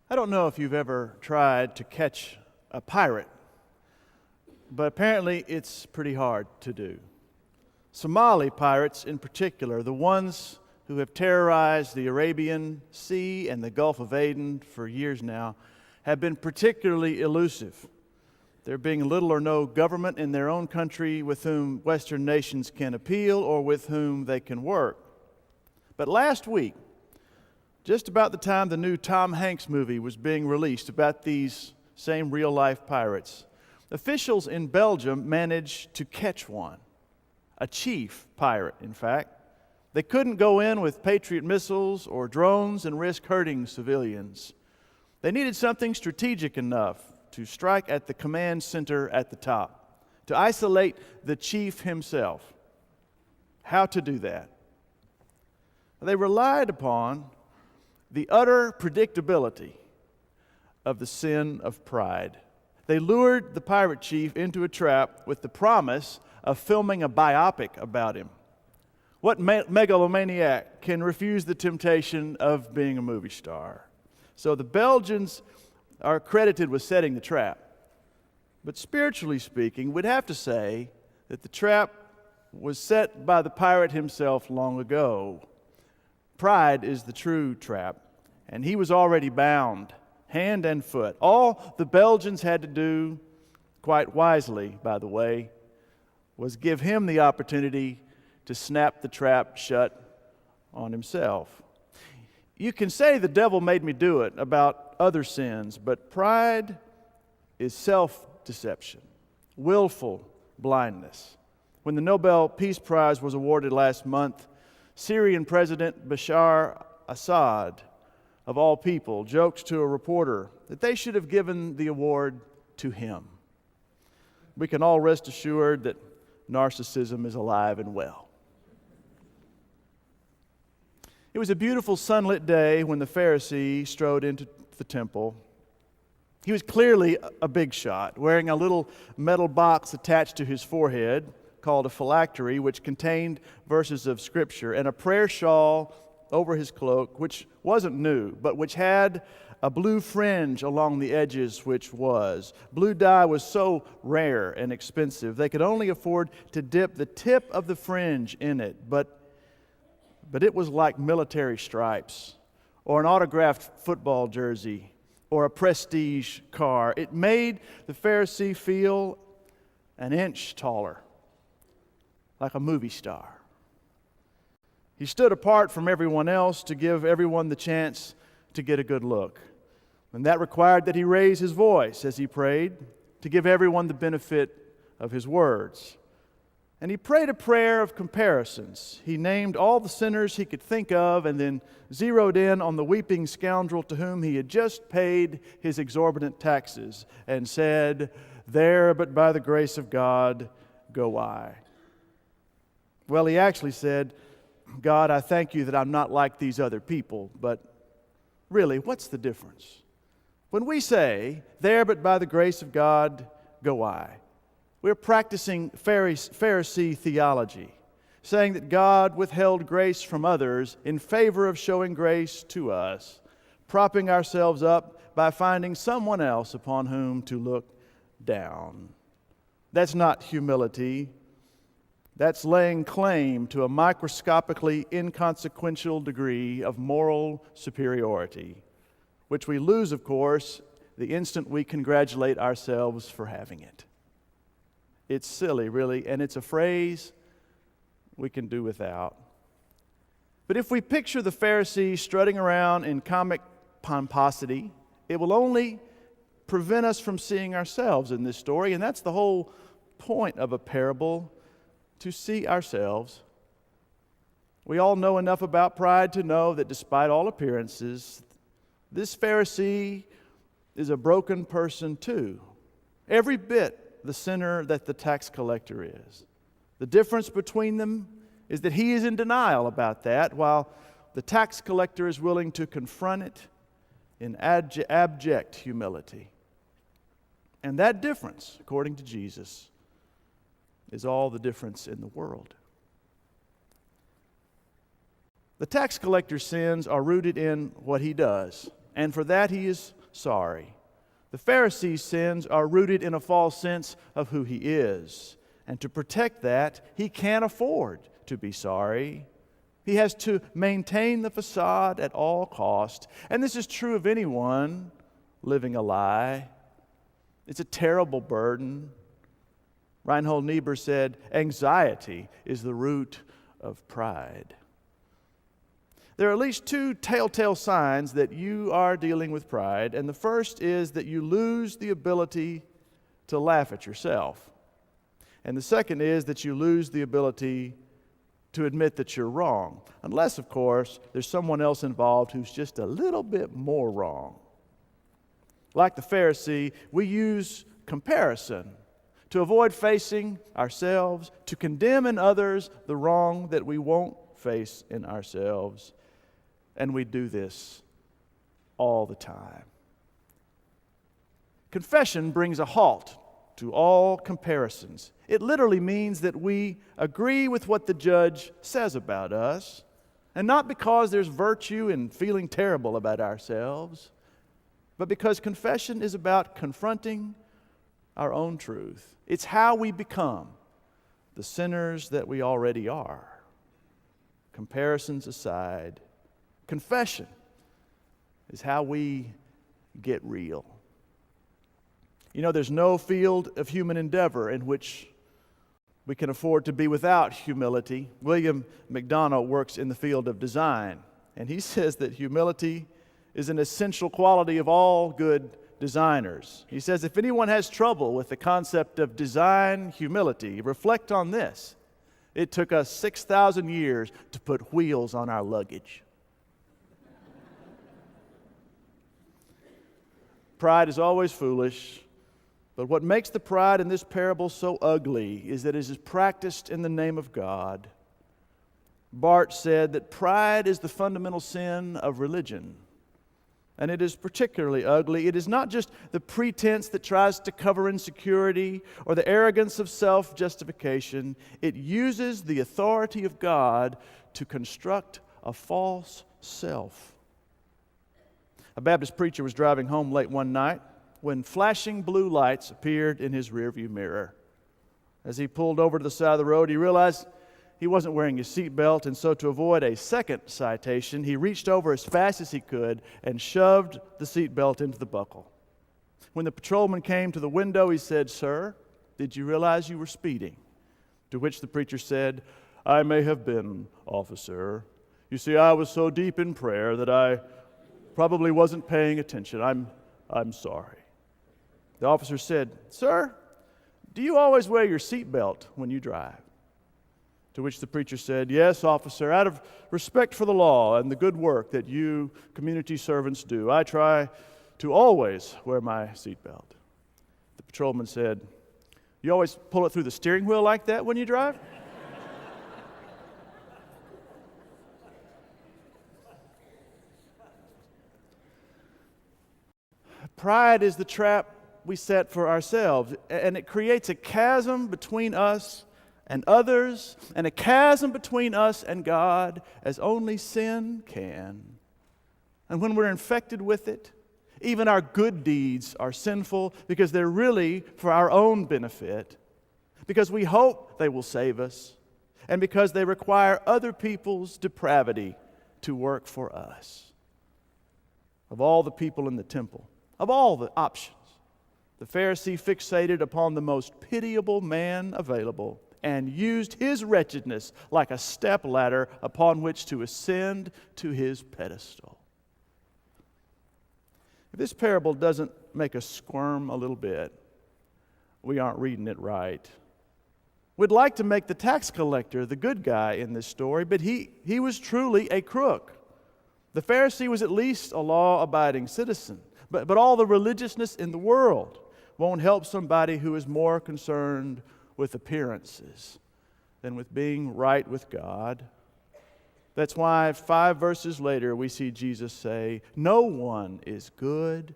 I don't know if you've ever tried to catch a pirate, but apparently it's pretty hard to do. Somali pirates in particular, the ones who have terrorized the Arabian Sea and the Gulf of Aden for years now, have been particularly elusive. There being little or no government in their own country with whom Western nations can appeal or with whom they can work. But last week, just about the time the new Tom Hanks movie was being released about these same real-life pirates, officials in Belgium managed to catch one, a chief pirate, in fact. They couldn't go in with Patriot missiles or drones and risk hurting civilians. They needed something strategic enough to strike at the command center at the top, to isolate the chief himself. How to do that? They relied upon the utter predictability of the sin of pride. They lured the pirate chief into a trap with the promise of filming a biopic about him. What megalomaniac can refuse the temptation of being a movie star? So the Belgians are credited with setting the trap. But spiritually speaking, we'd have to say that the trap was set by the pirate himself long ago. Pride is the true trap, and he was already bound, hand and foot. All the Belgians had to do, quite wisely, by the way, was give him the opportunity to snap the trap shut on himself. You can say the devil made me do it about other sins, but pride is self-deception, willful blindness. When the Nobel Peace Prize was awarded last month, Syrian President Bashar Assad, of all people, joked to a reporter that they should have given the award to him. We can all rest assured that narcissism is alive and well. It was a beautiful sunlit day when the Pharisee strode into the temple. He was clearly a big shot, wearing a little metal box attached to his forehead called a phylactery, which contained verses of Scripture, and a prayer shawl over his cloak, which wasn't new, but which had a blue fringe along the edges, which was. Blue dye was so rare and expensive, they could only afford to dip the tip of the fringe in it, but it was like military stripes, or an autographed football jersey, or a prestige car. It made the Pharisee feel an inch taller, like a movie star. He stood apart from everyone else to give everyone the chance to get a good look. And that required that he raise his voice as he prayed to give everyone the benefit of his words. And he prayed a prayer of comparisons. He named all the sinners he could think of and then zeroed in on the weeping scoundrel to whom he had just paid his exorbitant taxes and said, "There, but by the grace of God, go I." Well, he actually said, "God, I thank you that I'm not like these other people," but really, what's the difference? When we say, "There, but by the grace of God, go I," we're practicing Pharisee theology, saying that God withheld grace from others in favor of showing grace to us, propping ourselves up by finding someone else upon whom to look down. That's not humility. That's laying claim to a microscopically inconsequential degree of moral superiority, which we lose, of course, the instant we congratulate ourselves for having it. It's silly, really, and it's a phrase we can do without. But if we picture the Pharisee strutting around in comic pomposity, it will only prevent us from seeing ourselves in this story, and that's the whole point of a parable, to see ourselves. We all know enough about pride to know that despite all appearances, this Pharisee is a broken person too. Every bit the sinner that the tax collector is. The difference between them is that he is in denial about that, while the tax collector is willing to confront it in abject humility. And that difference, according to Jesus, is all the difference in the world. The tax collector's sins are rooted in what he does, and for that he is sorry. The Pharisee's sins are rooted in a false sense of who he is. And to protect that, he can't afford to be sorry. He has to maintain the facade at all cost. And this is true of anyone living a lie. It's a terrible burden. Reinhold Niebuhr said, anxiety is the root of pride. There are at least two telltale signs that you are dealing with pride, and the first is that you lose the ability to laugh at yourself. And the second is that you lose the ability to admit that you're wrong, unless, of course, there's someone else involved who's just a little bit more wrong. Like the Pharisee, we use comparison to avoid facing ourselves, to condemn in others the wrong that we won't face in ourselves. And we do this all the time. Confession brings a halt to all comparisons. It literally means that we agree with what the judge says about us, and not because there's virtue in feeling terrible about ourselves, but because confession is about confronting our own truth. It's how we become the sinners that we already are. Comparisons aside, confession is how we get real. You know, there's no field of human endeavor in which we can afford to be without humility. William McDonough works in the field of design, and he says that humility is an essential quality of all good designers. He says, if anyone has trouble with the concept of design humility, reflect on this. It took us 6,000 years to put wheels on our luggage. Pride is always foolish, but what makes the pride in this parable so ugly is that it is practiced in the name of God. Barth said that pride is the fundamental sin of religion, and it is particularly ugly. It is not just the pretense that tries to cover insecurity or the arrogance of self-justification. It uses the authority of God to construct a false self. A Baptist preacher was driving home late one night when flashing blue lights appeared in his rearview mirror. As he pulled over to the side of the road, he realized he wasn't wearing his seatbelt, and so to avoid a second citation, he reached over as fast as he could and shoved the seatbelt into the buckle. When the patrolman came to the window, he said, "Sir, did you realize you were speeding?" To which the preacher said, "I may have been, officer. You see, I was so deep in prayer that I probably wasn't paying attention. I'm sorry." The officer said, "Sir, do you always wear your seatbelt when you drive?" To which the preacher said, "Yes, officer, out of respect for the law and the good work that you community servants do, I try to always wear my seatbelt." The patrolman said, "You always pull it through the steering wheel like that when you drive?" Pride is the trap we set for ourselves, and it creates a chasm between us and others, and a chasm between us and God as only sin can. And when we're infected with it, even our good deeds are sinful because they're really for our own benefit, because we hope they will save us, and because they require other people's depravity to work for us. Of all the people in the temple, of all the options, the Pharisee fixated upon the most pitiable man available and used his wretchedness like a stepladder upon which to ascend to his pedestal. If this parable doesn't make us squirm a little bit, we aren't reading it right. We'd like to make the tax collector the good guy in this story, but he was truly a crook. The Pharisee was at least a law-abiding citizen. But all the religiousness in the world won't help somebody who is more concerned with appearances than with being right with God. That's why 5 verses later we see Jesus say, "No one is good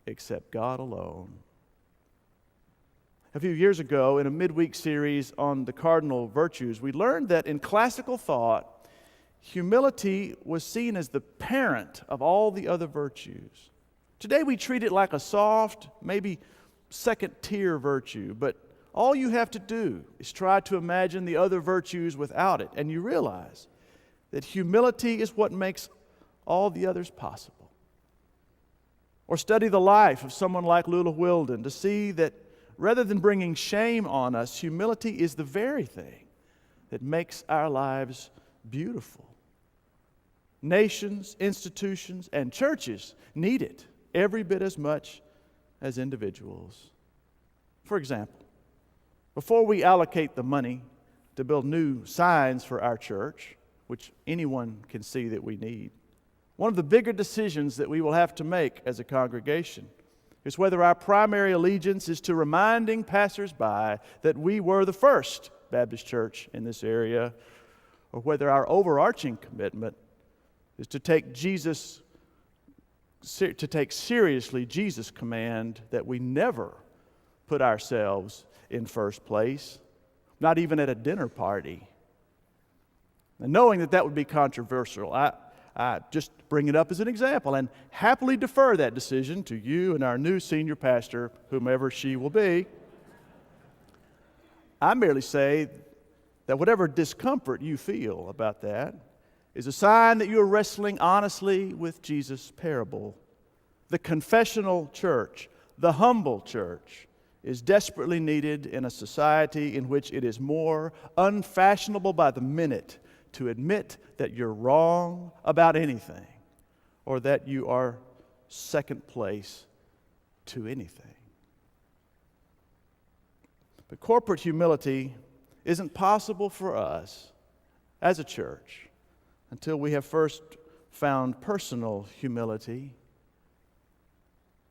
except God alone." A few years ago, in a midweek series on the cardinal virtues, we learned that in classical thought, humility was seen as the parent of all the other virtues. Today we treat it like a soft, maybe second-tier virtue, but all you have to do is try to imagine the other virtues without it, and you realize that humility is what makes all the others possible. Or study the life of someone like Lula Wilden to see that rather than bringing shame on us, humility is the very thing that makes our lives beautiful. Nations, institutions, and churches need it every bit as much as individuals. For example, before we allocate the money to build new signs for our church, which anyone can see that we need, one of the bigger decisions that we will have to make as a congregation is whether our primary allegiance is to reminding passersby that we were the first Baptist church in this area, or whether our overarching commitment is to take seriously Jesus' command that we never put ourselves in first place, not even at a dinner party. And knowing that would be controversial, I just bring it up as an example and happily defer that decision to you and our new senior pastor, whomever she will be. I merely say that whatever discomfort you feel about that is a sign that you are wrestling honestly with Jesus' parable. The confessional church, the humble church, is desperately needed in a society in which it is more unfashionable by the minute to admit that you're wrong about anything or that you are second place to anything. But corporate humility isn't possible for us as a church until we have first found personal humility.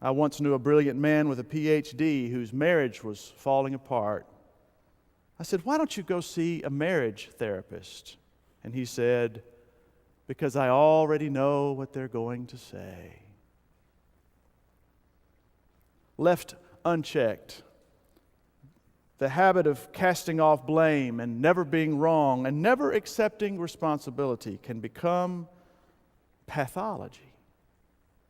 I once knew a brilliant man with a PhD whose marriage was falling apart. I said, "Why don't you go see a marriage therapist?" And he said, "Because I already know what they're going to say." Left unchecked, the habit of casting off blame and never being wrong and never accepting responsibility can become pathology.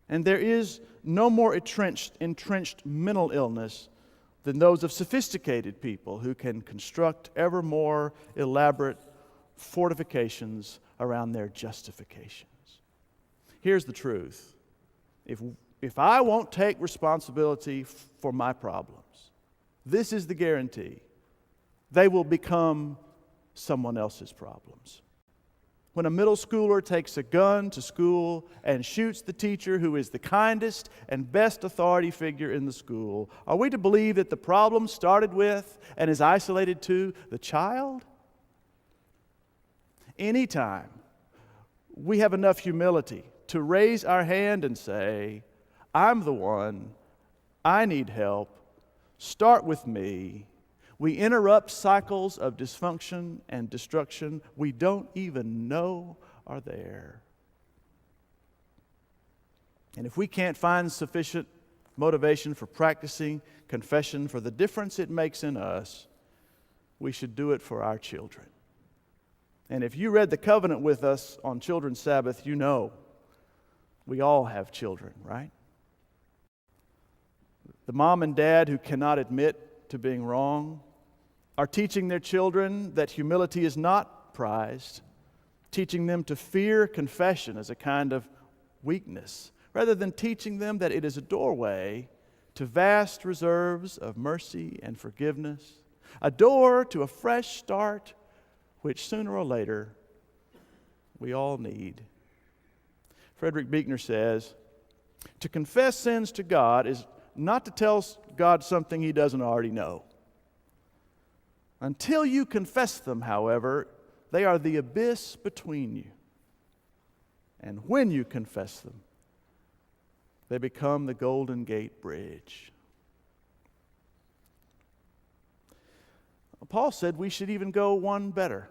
And there is no more entrenched mental illness than those of sophisticated people who can construct ever more elaborate fortifications around their justifications. Here's the truth. If I won't take responsibility for my problems, this is the guarantee: they will become someone else's problems. When a middle schooler takes a gun to school and shoots the teacher who is the kindest and best authority figure in the school, are we to believe that the problem started with and is isolated to the child? Anytime we have enough humility to raise our hand and say, "I'm the one, I need help, start with me," we interrupt cycles of dysfunction and destruction we don't even know are there. And if we can't find sufficient motivation for practicing confession for the difference it makes in us, we should do it for our children. And if you read the covenant with us on Children's Sabbath, you know we all have children, right? The mom and dad who cannot admit to being wrong are teaching their children that humility is not prized, teaching them to fear confession as a kind of weakness, rather than teaching them that it is a doorway to vast reserves of mercy and forgiveness, a door to a fresh start, which sooner or later we all need. Frederick Buechner says, "To confess sins to God is not to tell God something He doesn't already know. Until you confess them, however, they are the abyss between you. And when you confess them, they become the Golden Gate Bridge." Paul said we should even go one better.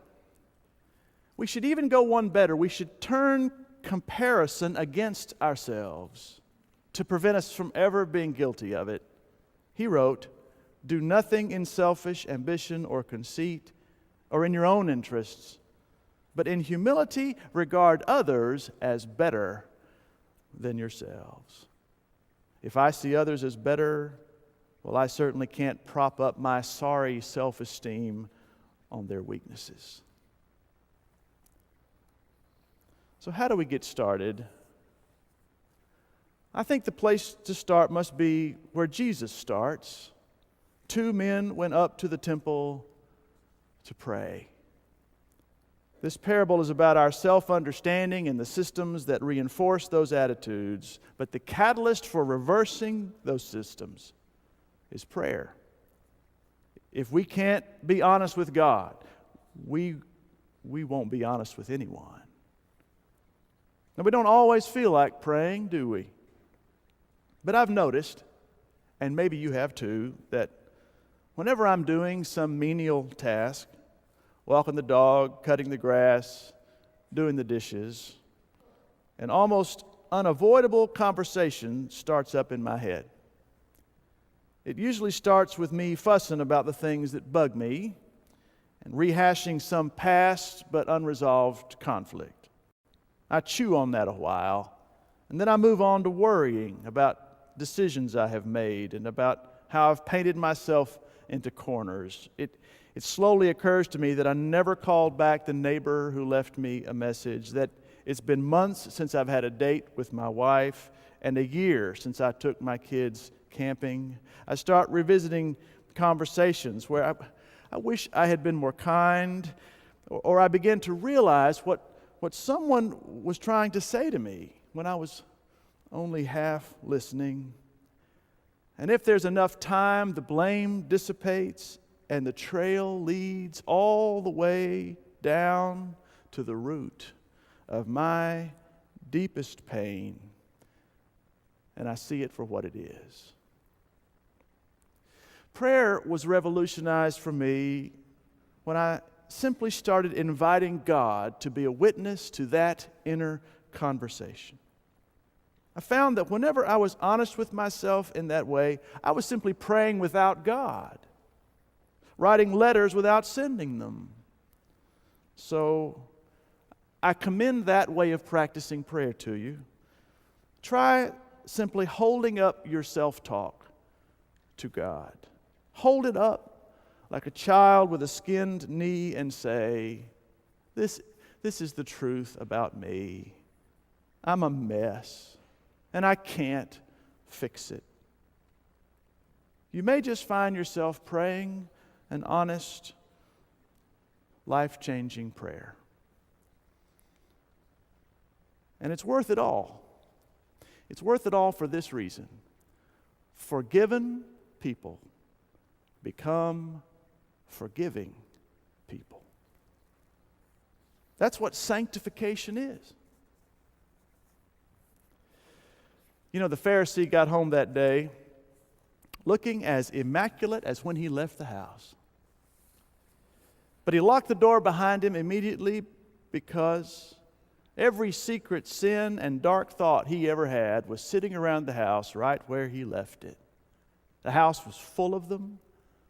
We should even go one better. We should turn comparison against ourselves to prevent us from ever being guilty of it. He wrote, "Do nothing in selfish ambition or conceit or in your own interests, but in humility regard others as better than yourselves. If I see others as better, well, I certainly can't prop up my sorry self-esteem on their weaknesses. So how do we get started? I think the place to start must be where Jesus starts. 2 men went up to the temple to pray. This parable is about our self-understanding and the systems that reinforce those attitudes, but the catalyst for reversing those systems is prayer. If we can't be honest with God, we won't be honest with anyone. Now, we don't always feel like praying, do we? But I've noticed, and maybe you have too, that whenever I'm doing some menial task, walking the dog, cutting the grass, doing the dishes, an almost unavoidable conversation starts up in my head. It usually starts with me fussing about the things that bug me and rehashing some past but unresolved conflict. I chew on that a while, and then I move on to worrying about decisions I have made and about how I've painted myself into corners. It slowly occurs to me that I never called back the neighbor who left me a message, that it's been months since I've had a date with my wife, and a year since I took my kids camping. I start revisiting conversations where I wish I had been more kind, or I begin to realize what someone was trying to say to me when I was only half listening. And if there's enough time, the blame dissipates and the trail leads all the way down to the root of my deepest pain, and I see it for what it is. Prayer was revolutionized for me when I simply started inviting God to be a witness to that inner conversation. I found that whenever I was honest with myself in that way, I was simply praying without God, writing letters without sending them. So I commend that way of practicing prayer to you. Try simply holding up your self-talk to God. Hold it up like a child with a skinned knee and say, this is the truth about me. I'm a mess, and I can't fix it. You may just find yourself praying an honest, life-changing prayer. And it's worth it all. It's worth it all for this reason. Forgiven people become forgiving people. That's what sanctification is. You know, the Pharisee got home that day looking as immaculate as when he left the house. But he locked the door behind him immediately because every secret sin and dark thought he ever had was sitting around the house right where he left it. The house was full of them,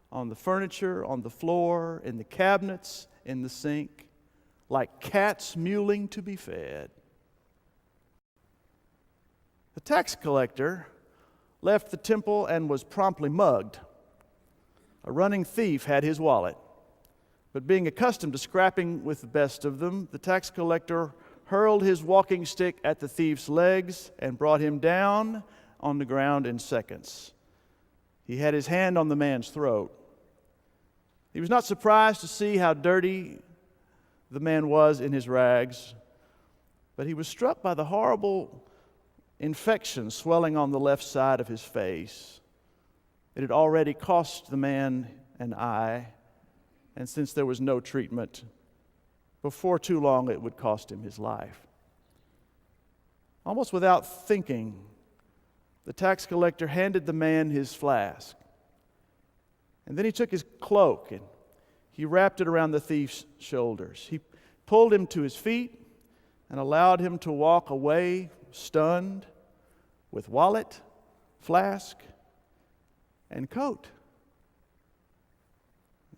on the furniture, on the floor, in the cabinets, in the sink, like cats mewling to be fed. The tax collector left the temple and was promptly mugged. A running thief had his wallet, but being accustomed to scrapping with the best of them, the tax collector hurled his walking stick at the thief's legs and brought him down on the ground in seconds. He had his hand on the man's throat. He was not surprised to see how dirty the man was in his rags, but he was struck by the horrible infection swelling on the left side of his face. It had already cost the man an eye, and since there was no treatment, before too long it would cost him his life. Almost without thinking, the tax collector handed the man his flask. And then he took his cloak and he wrapped it around the thief's shoulders. He pulled him to his feet and allowed him to walk away stunned with wallet, flask, and coat.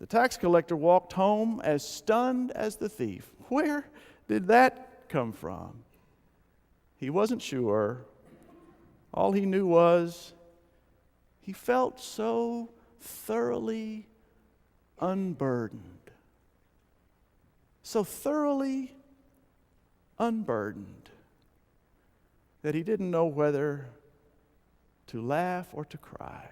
The tax collector walked home as stunned as the thief. Where did that come from? He wasn't sure. All he knew was he felt so thoroughly unburdened. So thoroughly unburdened that he didn't know whether to laugh or to cry.